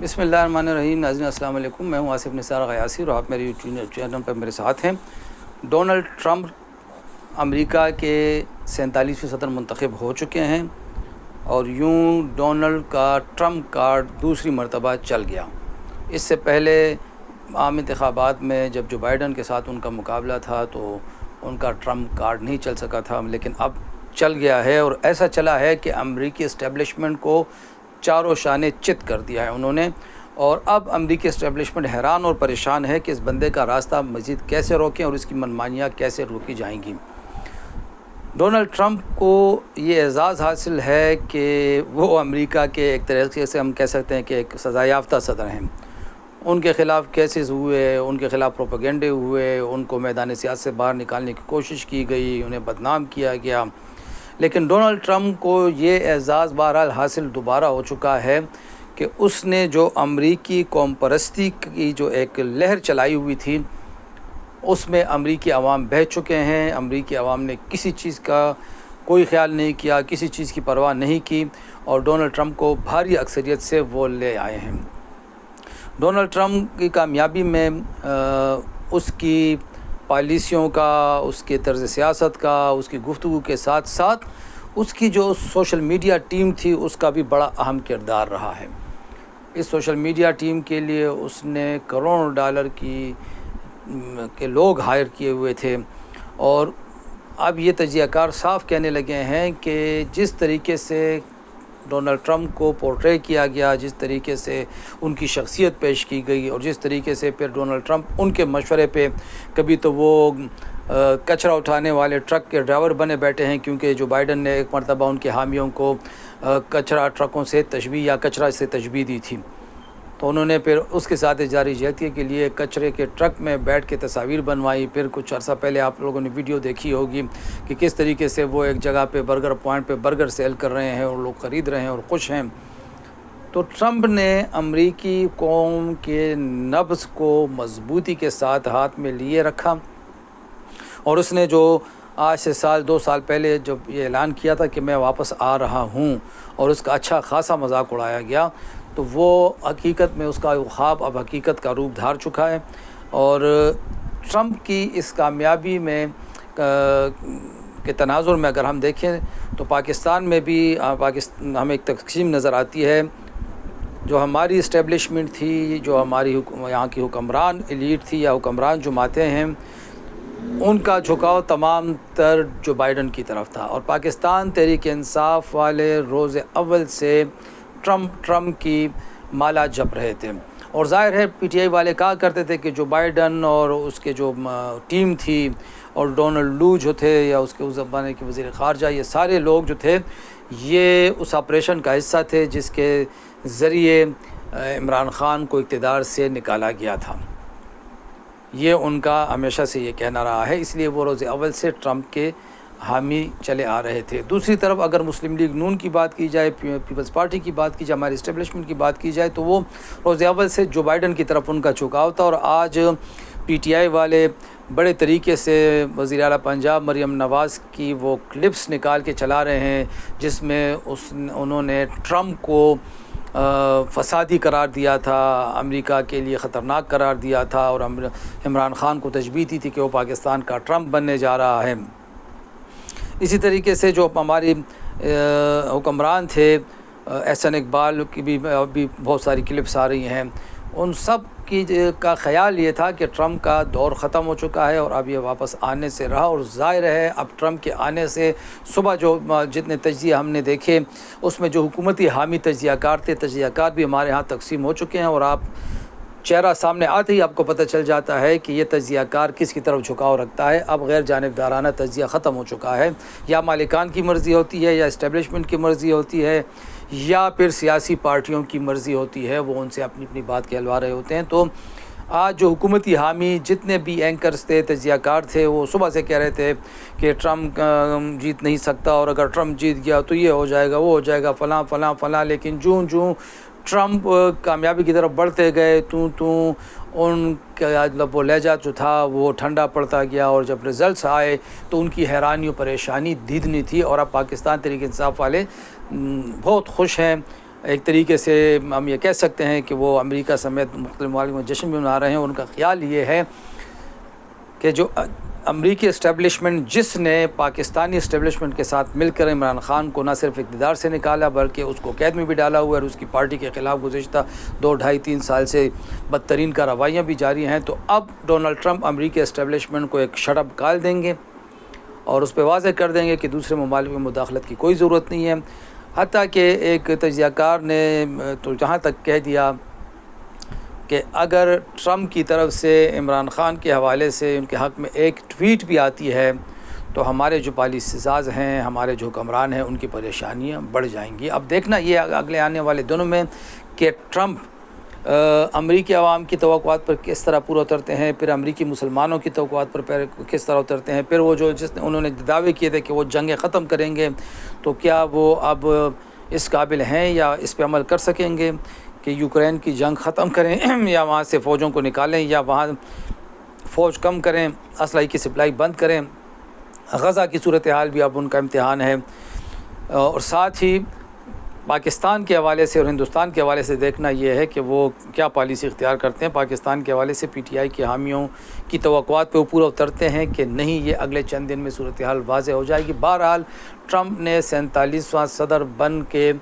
بسم اللہ الرحمن الرحیم. ناظرین السلام علیکم. میں ہوں آصف نثار غیاثی اور آپ میرے یوٹیوب چینل پر میرے ساتھ ہیں. ڈونلڈ ٹرمپ امریکا کے 47ویں صدر منتخب ہو چکے ہیں اور یوں ڈونلڈ کا ٹرمپ کارڈ دوسری مرتبہ چل گیا. اس سے پہلے عام انتخابات میں جب جو بائیڈن کے ساتھ ان کا مقابلہ تھا تو ان کا ٹرمپ کارڈ نہیں چل سکا تھا، لیکن اب چل گیا ہے اور ایسا چلا ہے کہ امریکی اسٹیبلشمنٹ کو چاروں شانے چت کر دیا ہے انہوں نے. اور اب امریکی اسٹیبلشمنٹ حیران اور پریشان ہے کہ اس بندے کا راستہ مزید کیسے روکیں اور اس کی منمانیاں کیسے روکی جائیں گی. ڈونلڈ ٹرمپ کو یہ اعزاز حاصل ہے کہ وہ امریکا کے ایک طریقے سے ہم کہہ سکتے ہیں کہ ایک سزا یافتہ صدر ہیں. ان کے خلاف کیسز ہوئے، ان کے خلاف پروپیگنڈے ہوئے، ان کو میدان سیاست سے باہر نکالنے کی کوشش کی گئی، انہیں بدنام کیا گیا. لیکن ڈونلڈ ٹرمپ کو یہ اعزاز بہرحال حاصل دوبارہ ہو چکا ہے کہ اس نے جو امریکی قوم پرستی کی جو ایک لہر چلائی ہوئی تھی اس میں امریکی عوام بہہ چکے ہیں. امریکی عوام نے کسی چیز کا کوئی خیال نہیں کیا، کسی چیز کی پرواہ نہیں کی اور ڈونلڈ ٹرمپ کو بھاری اکثریت سے وہ لے آئے ہیں. ڈونلڈ ٹرمپ کی کامیابی میں اس کی پالیسیوں کا، اس کے طرز سیاست کا، اس کی گفتگو کے ساتھ ساتھ اس کی جو سوشل میڈیا ٹیم تھی اس کا بھی بڑا اہم کردار رہا ہے. اس سوشل میڈیا ٹیم کے لیے اس نے کروڑوں ڈالر کے لوگ ہائر کیے ہوئے تھے اور اب یہ تجزیہ کار صاف کہنے لگے ہیں کہ جس طریقے سے ڈونلڈ ٹرمپ کو پورٹرے کیا گیا، جس طریقے سے ان کی شخصیت پیش کی گئی اور جس طریقے سے پھر ڈونلڈ ٹرمپ ان کے مشورے پہ کبھی تو وہ کچرا اٹھانے والے ٹرک کے ڈرائیور بنے بیٹھے ہیں، کیونکہ جو بائیڈن نے ایک مرتبہ ان کے حامیوں کو کچرا ٹرکوں سے تشبیہ یا کچرا سے تشبیہ دی تھی تو انہوں نے پھر اس کے ساتھ جاری جہتیے کے لیے کچرے کے ٹرک میں بیٹھ کے تصاویر بنوائی. پھر کچھ عرصہ پہلے آپ لوگوں نے ویڈیو دیکھی ہوگی کہ کس طریقے سے وہ ایک جگہ پہ برگر پوائنٹ پہ برگر سیل کر رہے ہیں اور لوگ خرید رہے ہیں اور خوش ہیں. تو ٹرمپ نے امریکی قوم کے نبض کو مضبوطی کے ساتھ ہاتھ میں لیے رکھا اور اس نے جو آج سے دو سال پہلے جب یہ اعلان کیا تھا کہ میں واپس آ رہا ہوں اور اس کا اچھا خاصا مذاق اڑایا گیا، تو وہ حقیقت میں اس کا خواب اب حقیقت کا روپ دھار چکا ہے. اور ٹرمپ کی اس کامیابی میں کے تناظر میں اگر ہم دیکھیں تو پاکستان میں بھی ہمیں ایک تقسیم نظر آتی ہے. جو ہماری اسٹیبلشمنٹ تھی، جو ہماری یہاں کی حکمران ایلیٹ تھی یا حکمران جماعتیں ہیں، ان کا جھکاؤ تمام تر جو بائیڈن کی طرف تھا اور پاکستان تحریک انصاف والے روز اول سے ٹرمپ کی مالا جپ رہے تھے. اور ظاہر ہے پی ٹی آئی والے کہا کرتے تھے کہ جو بائیڈن اور اس کے جو ٹیم تھی اور ڈونلڈ لو جو تھے یا اس کے زمانے کے وزیر خارجہ، یہ سارے لوگ جو تھے یہ اس آپریشن کا حصہ تھے جس کے ذریعے عمران خان کو اقتدار سے نکالا گیا تھا. یہ ان کا ہمیشہ سے یہ کہنا رہا ہے، اس لیے وہ روز اول سے ٹرمپ کے حامی چلے آ رہے تھے. دوسری طرف اگر مسلم لیگ نون کی بات کی جائے، پیپلز پارٹی کی بات کی جائے، ہماری اسٹیبلشمنٹ کی بات کی جائے تو وہ روز اول سے جو بائیڈن کی طرف ان کا جھکاؤ تھا. اور آج پی ٹی آئی والے بڑے طریقے سے وزیر اعلیٰ پنجاب مریم نواز کی وہ کلپس نکال کے چلا رہے ہیں جس میں انہوں نے ٹرمپ کو فسادی قرار دیا تھا، امریکہ کے لیے خطرناک قرار دیا تھا اور عمران خان کو تشبیہ دی تھی کہ وہ پاکستان کا ٹرمپ بننے جا رہا ہے. اسی طریقے سے جو ہماری حکمران تھے احسن اقبال کی بھی بہت ساری کلپس آ رہی ہیں، ان سب کی کا خیال یہ تھا کہ ٹرمپ کا دور ختم ہو چکا ہے اور اب یہ واپس آنے سے رہا. اور ظاہر ہے اب ٹرمپ کے آنے سے صبح جو جتنے تجزیہ ہم نے دیکھے اس میں جو حکومتی حامی تجزیہ کار تھے، تجزیہ کار بھی ہمارے ہاں تقسیم ہو چکے ہیں اور آپ چہرہ سامنے آتے ہی آپ کو پتہ چل جاتا ہے کہ یہ تجزیہ کار کس کی طرف جھکاؤ رکھتا ہے. اب غیر جانبدارانہ تجزیہ ختم ہو چکا ہے، یا مالکان کی مرضی ہوتی ہے یا اسٹیبلشمنٹ کی مرضی ہوتی ہے یا پھر سیاسی پارٹیوں کی مرضی ہوتی ہے، وہ ان سے اپنی اپنی بات کہلوا رہے ہوتے ہیں. تو آج جو حکومتی حامی جتنے بھی اینکرز تھے، تجزیہ کار تھے، وہ صبح سے کہہ رہے تھے کہ ٹرمپ جیت نہیں سکتا اور اگر ٹرمپ جیت گیا تو یہ ہو جائے گا، وہ ہو جائے گا، فلاں فلاں فلاں. لیکن جوں ٹرمپ کامیابی کی طرف بڑھتے گئے ان کا وہ لہجہ جو تھا وہ ٹھنڈا پڑتا گیا اور جب رزلٹس آئے تو ان کی حیرانی و پریشانی دیدنی تھی. اور اب پاکستان تحریک انصاف والے بہت خوش ہیں ایک طریقے سے ہم یہ کہہ سکتے ہیں کہ وہ امریکہ سمیت مختلف ممالک میں جشن بھی منا رہے ہیں. اور ان کا خیال یہ ہے کہ جو امریکی اسٹیبلشمنٹ جس نے پاکستانی اسٹیبلشمنٹ کے ساتھ مل کر عمران خان کو نہ صرف اقتدار سے نکالا بلکہ اس کو قید میں بھی ڈالا ہوا ہے اور اس کی پارٹی کے خلاف گزشتہ 2-2.5-3 سال سے بدترین کارروائیاں بھی جاری ہیں, تو اب ڈونلڈ ٹرمپ امریکی اسٹیبلشمنٹ کو ایک شٹ اپ کال دیں گے اور اس پہ واضح کر دیں گے کہ دوسرے ممالک میں مداخلت کی کوئی ضرورت نہیں ہے. حتیٰ کہ ایک تجزیہ کار نے تو جہاں تک کہہ دیا کہ اگر ٹرمپ کی طرف سے عمران خان کے حوالے سے ان کے حق میں ایک ٹویٹ بھی آتی ہے تو ہمارے جو پالیسی ساز ہیں, ہمارے جو حکمران ہیں, ان کی پریشانیاں بڑھ جائیں گی. اب دیکھنا یہ اگلے آنے والے دنوں میں کہ ٹرمپ امریکی عوام کی توقعات پر کس طرح پورا اترتے ہیں, پھر امریکی مسلمانوں کی توقعات پر کس طرح اترتے ہیں, پھر وہ جو انہوں نے دعوے کیے تھے کہ وہ جنگیں ختم کریں گے تو کیا وہ اب اس قابل ہیں یا اس پہ عمل کر سکیں گے کہ یوکرین کی جنگ ختم کریں یا وہاں سے فوجوں کو نکالیں یا وہاں فوج کم کریں, اسلحے کی سپلائی بند کریں. غزہ کی صورتحال بھی اب ان کا امتحان ہے. اور ساتھ ہی پاکستان کے حوالے سے اور ہندوستان کے حوالے سے دیکھنا یہ ہے کہ وہ کیا پالیسی اختیار کرتے ہیں. پاکستان کے حوالے سے پی ٹی آئی کے حامیوں کی توقعات پہ وہ پورا اترتے ہیں کہ نہیں, یہ اگلے چند دن میں صورتحال واضح ہو جائے گی. بہرحال ٹرمپ نے 47واں صدر بن کے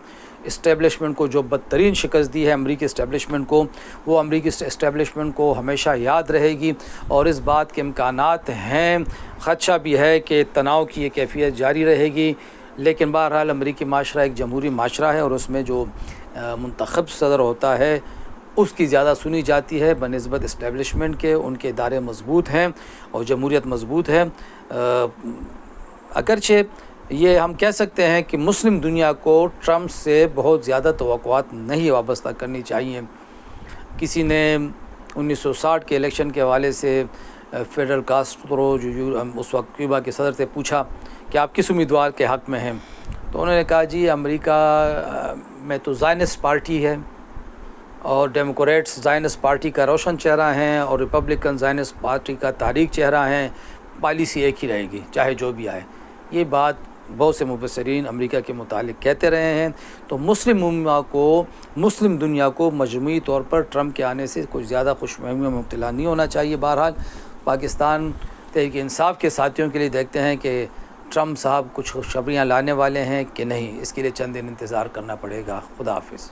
اسٹیبلشمنٹ کو جو بدترین شکست دی ہے امریکی اسٹیبلشمنٹ کو, وہ امریکی اسٹیبلشمنٹ کو ہمیشہ یاد رہے گی اور اس بات کے امکانات ہیں, خدشہ بھی ہے کہ تناؤ کی یہ کیفیت جاری رہے گی. لیکن بہرحال امریکی معاشرہ ایک جمہوری معاشرہ ہے اور اس میں جو منتخب صدر ہوتا ہے اس کی زیادہ سنی جاتی ہے بنسبت اسٹیبلشمنٹ کے. ان کے ادارے مضبوط ہیں اور جمہوریت مضبوط ہے. اگرچہ یہ ہم کہہ سکتے ہیں کہ مسلم دنیا کو ٹرمپ سے بہت زیادہ توقعات نہیں وابستہ کرنی چاہیے. کسی نے 1960 کے الیکشن کے حوالے سے فیڈرل کاسٹرو جو اس وقت کیوبا کے صدر سے پوچھا کہ آپ کس امیدوار کے حق میں ہیں, تو انہوں نے کہا جی امریکہ میں تو زائنسٹ پارٹی ہے اور ڈیموکریٹس زائنسٹ پارٹی کا روشن چہرہ ہیں اور ریپبلکن زائنسٹ پارٹی کا تاریک چہرہ ہیں, پالیسی ایک ہی رہے گی چاہے جو بھی آئے. یہ بات بہت سے مبصرین امریکہ کے متعلق کہتے رہے ہیں. تو مسلم دنیا کو مجموعی طور پر ٹرمپ کے آنے سے کچھ زیادہ خوش فہمی میں مبتلا نہیں ہونا چاہیے. بہرحال پاکستان تحریک انصاف کے ساتھیوں کے لیے دیکھتے ہیں کہ ٹرمپ صاحب کچھ خوشخبریاں لانے والے ہیں کہ نہیں, اس کے لیے چند دن انتظار کرنا پڑے گا. خدا حافظ.